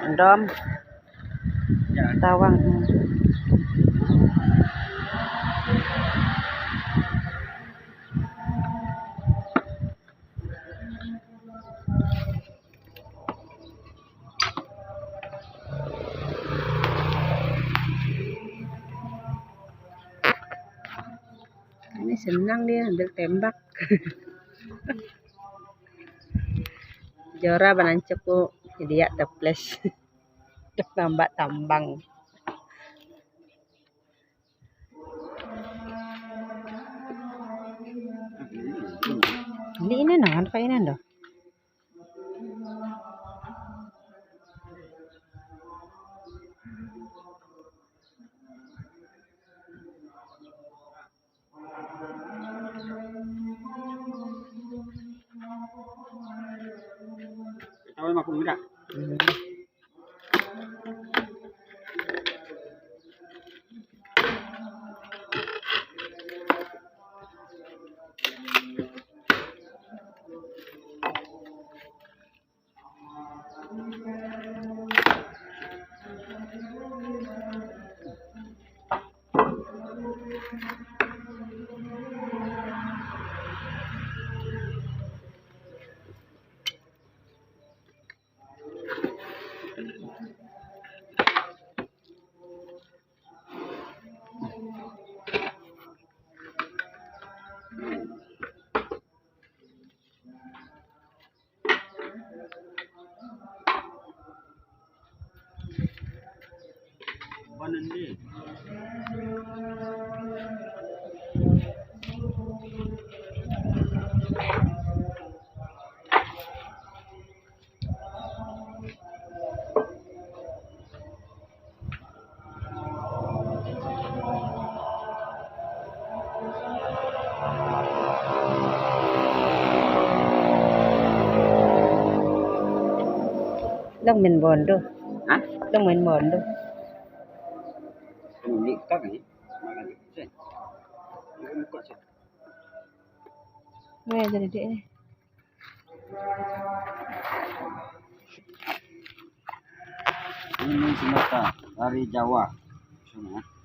Dom. Tawang. Ini senang dia ambil tembak. Jora banancepu dia teples. Tambak tambang. Ini nangan kainan dah. Tahu mak muda. Nanti. Đang mình buồn đâu. Hah? Đang mình buồn đâu. Ini kak ni. Makan ni. Ini kok sih. Nghe jadi dia ni. Ini semata dari Jawa. Semua.